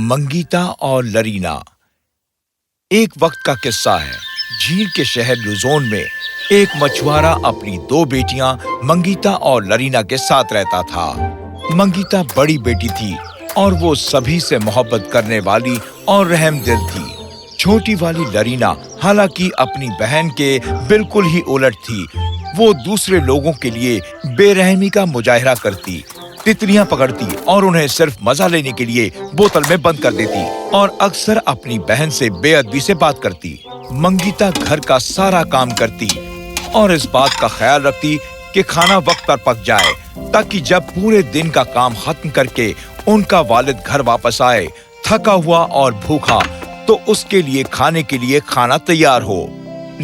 منگیتا اور لرینا۔ ایک وقت کا قصہ ہے۔ جھیل کے شہر لوزون میں ایک مچھوارا اپنی دو بیٹیاں منگیتا اور لرینا کے ساتھ رہتا تھا۔ منگیتا بڑی بیٹی تھی اور وہ سبھی سے محبت کرنے والی اور رحم دل تھی۔ چھوٹی والی لرینا حالانکہ اپنی بہن کے بالکل ہی الٹ تھی۔ وہ دوسرے لوگوں کے لیے بے رحمی کا مظاہرہ کرتی، تتلیاں پکڑتی اور انہیں صرف مزہ لینے کے لیے بوتل میں بند کر دیتی اور اکثر اپنی بہن سے بے ادبی سے بات کرتی۔ منگیتا گھر کا سارا کام کرتی اور اس بات کا خیال رکھتی کہ کھانا وقت پر پک جائے تاکہ جب پورے دن کا کام ختم کر کے ان کا والد گھر واپس آئے تھکا ہوا اور بھوکا تو اس کے لیے کھانے کے لیے کھانا تیار ہو۔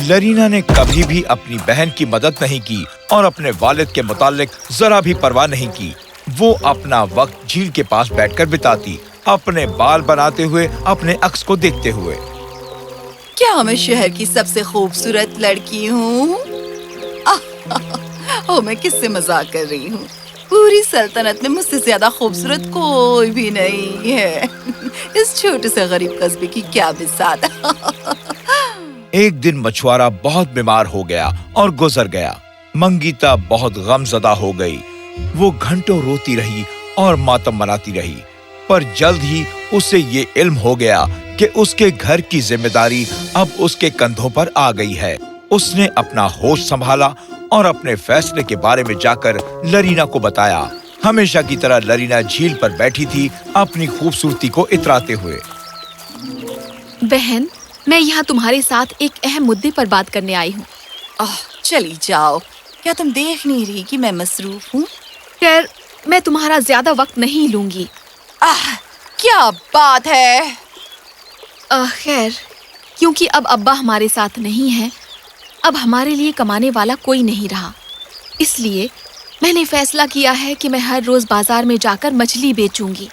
لرینا نے کبھی بھی اپنی بہن کی مدد نہیں کی اور اپنے والد کے متعلق ذرا بھی پرواہ نہیں کی۔ وہ اپنا وقت جھیل کے پاس بیٹھ کر بتاتی، اپنے بال بناتے ہوئے، اپنے عکس کو دیکھتے ہوئے۔ کیا میں شہر کی سب سے خوبصورت لڑکی ہوں؟ میں کس سے مذاق کر رہی ہوں؟ پوری سلطنت میں مجھ سے زیادہ خوبصورت کوئی بھی نہیں ہے۔ اس چھوٹے سے غریب قصبے کی کیا بساط۔ ایک دن مچھوارا بہت بیمار ہو گیا اور گزر گیا۔ منگیتا بہت غم زدہ ہو گئی۔ وہ گھنٹوں روتی رہی اور ماتم مناتی رہی، پر جلد ہی اسے یہ علم ہو گیا کہ اس کے گھر کی ذمہ داری اب اس کے کندھوں پر آ گئی ہے۔ اس نے اپنا ہوش سنبھالا اور اپنے فیصلے کے بارے میں جا کر لرینا کو بتایا۔ ہمیشہ کی طرح لرینا جھیل پر بیٹھی تھی، اپنی خوبصورتی کو اتراتے ہوئے۔ بہن، میں یہاں تمہارے ساتھ ایک اہم مدعے پر بات کرنے آئی ہوں۔ چلی جاؤ، کیا تم دیکھ نہیں رہی کہ میں مصروف ہوں؟ خیر، میں تمہارا زیادہ وقت نہیں لوں گی۔ کیا بات ہے؟ خیر، کیونکہ اب ابا ہمارے ساتھ نہیں ہیں، اب ہمارے لیے کمانے والا کوئی نہیں رہا، اس لیے میں نے فیصلہ کیا ہے کہ میں ہر روز بازار میں جا کر مچھلی بیچوں گی۔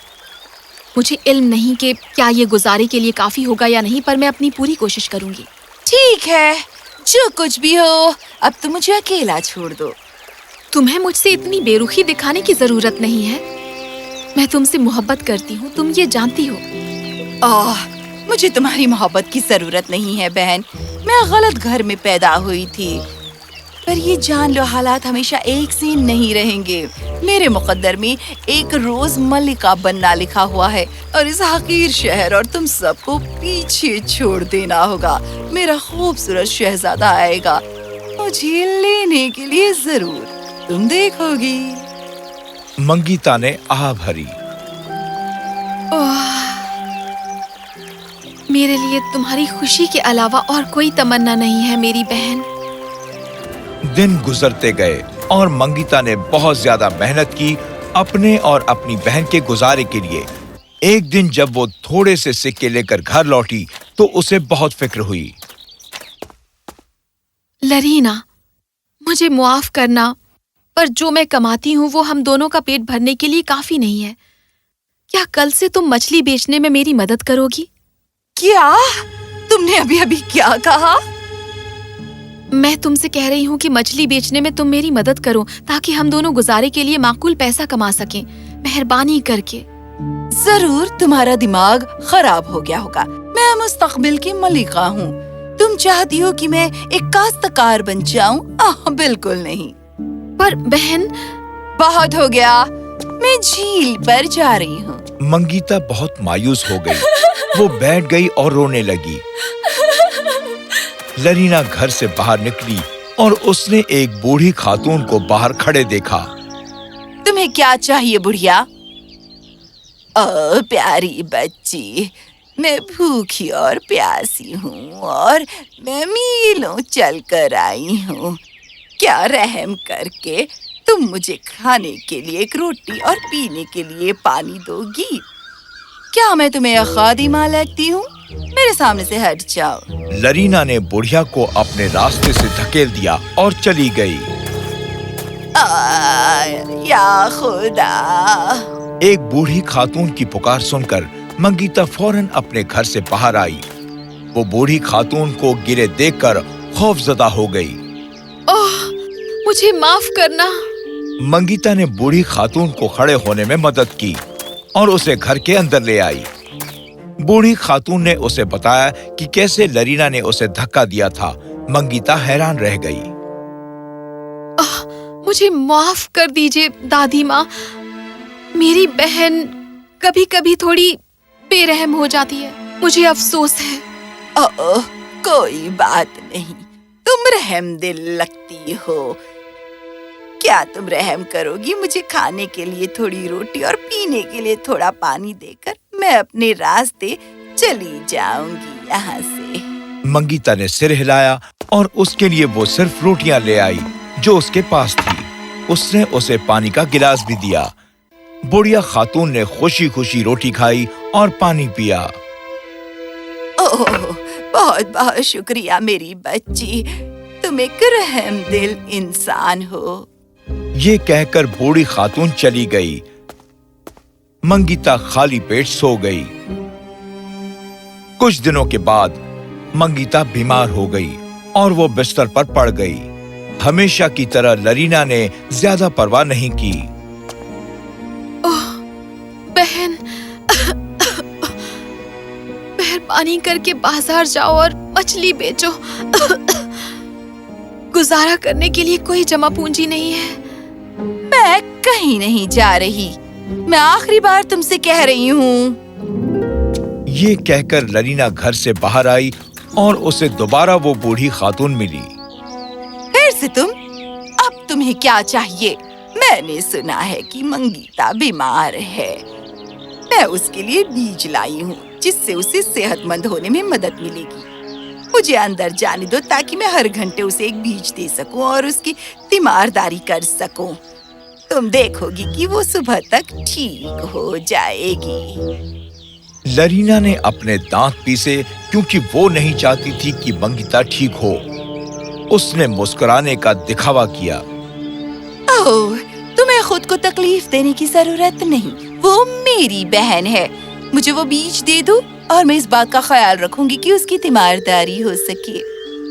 مجھے علم نہیں کہ کیا یہ گزارے کے لیے کافی ہوگا یا نہیں، پر میں اپنی پوری کوشش کروں گی۔ ٹھیک ہے، جو کچھ بھی ہو، اب تم مجھے اکیلا چھوڑ دو۔ تمہیں مجھ سے اتنی بے رخی دکھانے کی ضرورت نہیں ہے۔ میں تم سے محبت کرتی ہوں، تم یہ جانتی ہو۔ مجھے تمہاری محبت کی ضرورت نہیں ہے بہن، میں غلط گھر میں پیدا ہوئی تھی، پر یہ جان لو حالات ہمیشہ ایک سے نہیں رہیں گے۔ میرے مقدر میں ایک روز ملکہ بننا لکھا ہوا ہے اور اس حقیر شہر اور تم سب کو پیچھے چھوڑ دینا ہوگا۔ میرا خوبصورت شہزادہ آئے گا مجھے لینے کے لیے، ضرور تم دیکھو گی۔ منگیتا نے آہ بھری۔ میرے لیے تمہاری خوشی کے علاوہ اور کوئی تمنا نہیں ہے میری بہن۔ دن گزرتے گئے اور منگیتا نے بہت زیادہ محنت کی اپنے اور اپنی بہن کے گزارے کے لیے۔ ایک دن جب وہ تھوڑے سے سکے لے کر گھر لوٹی تو اسے بہت فکر ہوئی۔ لرینا، مجھے معاف کرنا، پر جو میں کماتی ہوں وہ ہم دونوں کا پیٹ بھرنے کے لیے کافی نہیں ہے۔ کیا کل سے تم مچھلی بیچنے میں میری مدد کرو گی؟ کیا؟ تم نے ابھی کیا کہا؟ میں تم سے کہہ رہی ہوں کہ مچھلی بیچنے میں تم میری مدد کرو تاکہ ہم دونوں گزارے کے لیے معقول پیسہ کما سکیں، مہربانی کر کے۔ ضرور تمہارا دماغ خراب ہو گیا ہوگا، میں مستقبل کی ملکہ ہوں۔ تم چاہتی ہو کہ میں ایک کاشتکار بن جاؤں؟ بالکل نہیں۔ پر بہن، بہت ہو گیا، میں جھیل پر جا رہی ہوں۔ منگیتا بہت مایوس ہو گئی، وہ بیٹھ گئی اور رونے لگی۔ لرینا گھر سے باہر نکلی اور اس نے ایک بوڑھی خاتون کو باہر کھڑے دیکھا۔ تمہیں کیا چاہیے بڑھیا؟ پیاری بچی، میں بھوکی اور پیاسی ہوں اور میں میلوں چل کر آئی ہوں۔ کیا رحم کر کے تم مجھے کھانے کے لیے ایک روٹی اور پینے کے لیے پانی دو گی؟ کیا میں تمہیں خادمہ لگتی ہوں؟ میرے سامنے سے ہٹ جاؤ۔ لرینا نے بڑھیا کو اپنے راستے سے دھکیل دیا اور چلی گئی۔ یا خدا! ایک بوڑھی خاتون کی پکار سن کر منگیتا فوراً اپنے گھر سے باہر آئی۔ وہ بوڑھی خاتون کو گرے دیکھ کر خوف زدہ ہو گئی۔ مجھے معاف کرنا۔ منگیتا نے بوڑھی خاتون کو کھڑے ہونے میں مدد کی اور اسے گھر کے اندر لے آئی۔ बूढ़ी खातून ने उसे बताया कि कैसे लरीना ने उसे धक्का दिया था। मंगीता हैरान रह गई। मुझे माफ कर दीजिए दादी माँ, मेरी बहन कभी कभी थोड़ी बेरहम हो जाती है, मुझे अफसोस है। ओह, कोई बात नहीं, तुम रहम दिल लगती हो। क्या तुम रहम करोगी मुझे खाने के लिए थोड़ी रोटी और पीने के लिए थोड़ा पानी देकर? मैं अपने रास्ते चली जाऊंगी यहाँ से। मंगीता ने सिर हिलाया और उसके लिए वो सिर्फ रोटियां ले आई जो उसके पास थी। उसने उसे पानी का गिलास भी दिया। बुढ़िया खातून ने खुशी खुशी रोटी खाई और पानी पिया। ओह, बहुत बहुत शुक्रिया मेरी बच्ची, तुम एक रहम दिल इंसान हो। ये कहकर बूढ़ी खातून चली गई। मंगीता खाली पेट सो गई। कुछ दिनों के बाद मंगीता बीमार हो गई और वो बिस्तर पर पड़ गई। हमेशा की तरह लरीना ने ज्यादा परवाह नहीं की। ओह बहन, मेहरबानी करके बाजार जाओ और मछली बेचो। गुजारा करने के लिए कोई जमा पूंजी नहीं है। मैं कहीं नहीं जा रही, मैं आखिरी बार तुमसे कह रही हूँ। ये कहकर लरीना घर से बाहर आई और उसे दोबारा वो बूढ़ी खातून मिली। फिर से तुम? अब तुम्हें क्या चाहिए? मैंने सुना है कि मंगीता बीमार है। मैं उसके लिए बीज लाई हूँ जिससे उसे सेहतमंद होने में मदद मिलेगी। मुझे अंदर जाने दो ताकि मैं हर घंटे उसे एक बीज दे सकूं और उसकी तीमारदारी कर सकूं। तुम देखोगी कि वो सुबह तक ठीक हो जाएगी। लरीना ने अपने दांत पीसे क्योंकि वो नहीं चाहती थी कि मंगीता ठीक हो। उसने मुस्कुराने का दिखावा किया। ओह, तुम्हें खुद को तकलीफ देने की जरूरत नहीं, वो मेरी बहन है। मुझे वो बीज दे दो और मैं इस बात का ख्याल रखूंगी कि उसकी तीमारदारी हो सके।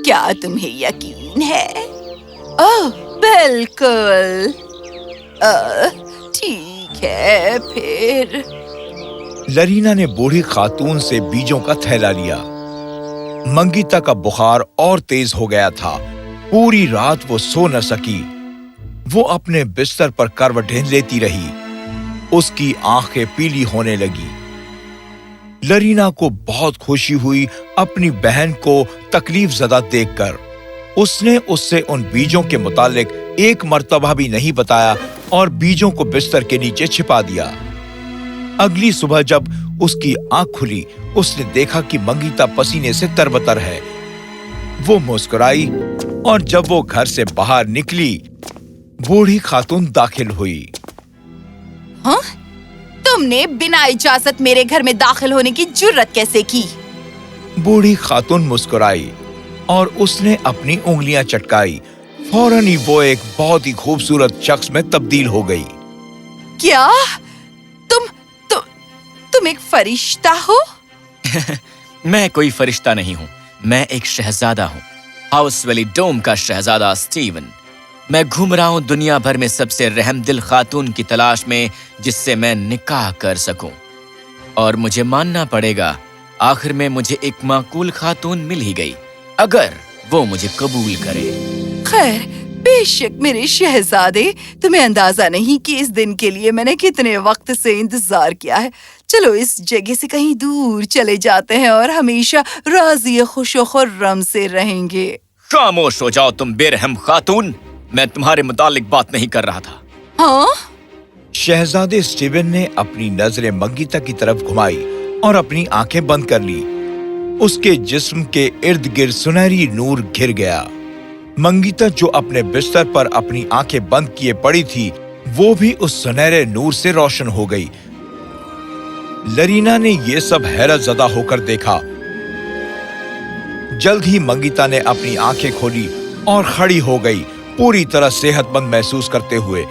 क्या तुम्हें यकीन है? ओह, बिल्कुल। ठीक है फिर। लरीना ने बूढ़ी खातून से बीजों का थैला लिया। मंगीता का बुखार और तेज हो गया था। पूरी रात वो सो न सकी। वो अपने बिस्तर पर करवटें लेती रही। उसकी आंखें पीली होने लगी। लरीना को बहुत खुशी हुई अपनी बहन को तकलीफ ज़दा देखकर। उसने उससे उन बीजों के मुतालिक एक मर्तबा भी नहीं बताया और बीजों को बिस्तर के नीचे छिपा दिया। अगली सुबह जब उसकी आंख खुली, उसने देखा कि मंगीता पसीने से तरबतर है। वो मुस्कुराई और जब वो घर से बाहर निकली, बूढ़ी खातून दाखिल हुई। हाँ? तुमने बिना इजाजत मेरे घर में दाखिल होने की जुर्रत कैसे की? बूढ़ी खातून मुस्कुराई और उसने अपनी उंगलियां चटकाई। फौरन ही वो एक बहुत ही खूबसूरत शख्स में तब्दील हो गई। क्या? तुम एक फरिश्ता हो? मैं कोई फरिश्ता नहीं हूँ, मैं एक शहजादा हूँ, हाउस वैली डोम का शहजादा स्टीवन। मैं घूम रहा हूँ दुनिया भर में सबसे रहमदिल खातून की तलाश में जिससे मैं निकाह कर सकूं। और मुझे मानना पड़ेगा, आखिर में मुझे एक माकूल खातून मिल ही गई, अगर वो मुझे कबूल करे। खैर, बेशक मेरे शहजादे, तुम्हें अंदाजा नहीं कि इस दिन के लिए मैंने कितने वक्त से इंतजार किया है। चलो इस जगह से कहीं दूर चले जाते हैं और हमेशा राज़ी खुशो खुर्रम से रहेंगे। खामोश हो जाओ तुम बेरहम खातून, मैं तुम्हारे मुतालिक बात नहीं कर रहा था। हाँ? शहजादे स्टीवन ने अपनी नजरें मंगीता की तरफ घुमाई और अपनी आंखें बंद कर ली। उसके जिस्म के इर्द गिर्द सुनहरी नूर घिर गया। मंगीता जो अपने बिस्तर पर अपनी आंखें बंद किए पड़ी थी, वो भी उस सुनहरे नूर से रोशन हो गई। लरीना ने ये सब हैरत ज़दा होकर देखा। जल्द ही मंगीता ने अपनी आंखें खोली और खड़ी हो गई, पूरी तरह सेहतमंद महसूस करते हुए।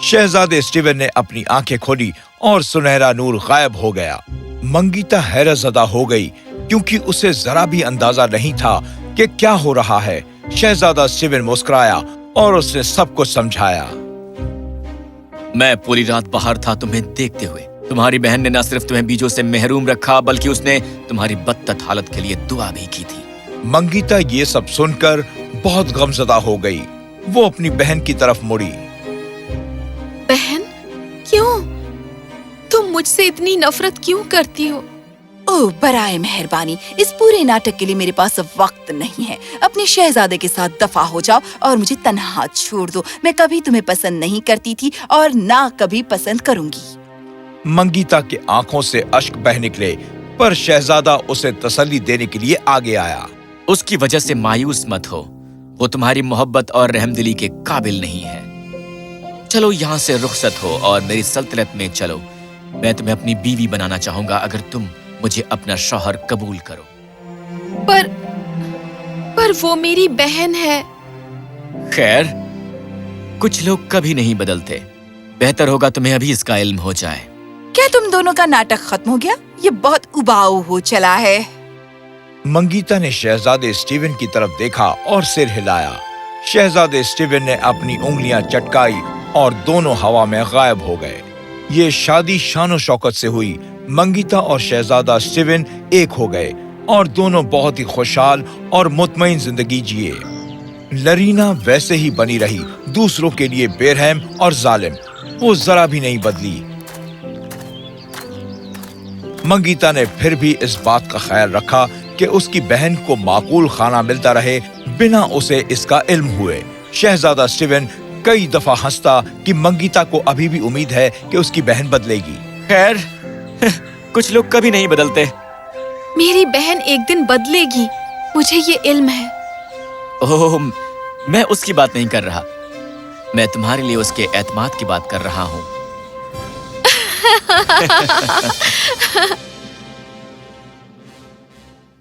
शहजादे स्टीवन ने अपनी आंखें खोली और सुनहरा नूर गायब हो गया। मंगीता हैरत ज़दा हो गई क्योंकि उसे जरा भी अंदाजा नहीं था कि क्या हो रहा है। शहजादा स्टीवन मुस्कुराया और उसने सब कुछ समझाया। मैं पूरी रात बाहर था तुम्हें देखते हुए, तुम्हारी बहन ने न सिर्फ तुम्हें बीजों से महरूम रखा बल्कि उसने तुम्हारी बदतर हालत के लिए दुआ भी की थी। मंगीता ये सब सुनकर बहुत गमज़दा हो गई। वो अपनी बहन की तरफ मुड़ी। बहन, क्यों? तुम मुझसे इतनी नफरत क्यों करती हो? ओह, बराए मेहरबानी, इस पूरे नाटक के लिए मेरे पास अब वक्त नहीं है। अपने शहजादे के साथ दफा हो जाओ और मुझे तन्हा छोड़ दो। मैं कभी तुम्हें पसंद नहीं करती थी और ना कभी पसंद करूंगी। मंगीता के आंखों से अश्क बह निकले, पर शहजादा उसे तसल्ली देने के लिए आगे आया। उसकी वजह से मायूस मत हो, वो तुम्हारी मोहब्बत और रहमदिली के काबिल नहीं है। चलो यहाँ से रुखसत हो और मेरी सल्तनत में चलो। मैं तुम्हें अपनी बीवी बनाना चाहूंगा अगर तुम मुझे अपना शौहर कबूल करो। पर वो मेरी बहन है। खैर, कुछ लोग कभी नहीं बदलते। बेहतर होगा तुम्हें अभी इसका इल्म हो जाए। क्या तुम दोनों का नाटक खत्म हो गया? ये बहुत उबाऊ हो चला है। मंगीता ने शहजादे स्टीवन की तरफ देखा और सिर हिलाया। शहजादे स्टीवन ने अपनी उंगलियां चटकाई और दोनों हवा में गायब हो गए। ये शादी शानो शौकत से हुई। मंगीता और शहजादा स्टीवन एक हो गए और दोनों बहुत ही खुशहाल और मुतमईन जिंदगी जिए। लरीना वैसे ही बनी रही, दूसरों के लिए बेरहम और जालिम। वो जरा भी नहीं बदली। मंगीता ने फिर भी इस बात का ख्याल रखा कि उसकी बहन को माकूल खाना मिलता रहे बिना उसे इसका इल्म हुए। शहजादा स्टीवन कई दफा हंसता कि मंगीता को अभी भी उम्मीद है कि उसकी बहन बदलेगी। खैर, कुछ लोग कभी नहीं बदलते। मेरी बहन एक दिन बदलेगी, मुझे ये इल्म है। ओह, मैं उसकी बात नहीं कर रहा। मैं तुम्हारे लिए उसके एतमाद की बात कर रहा हूँ।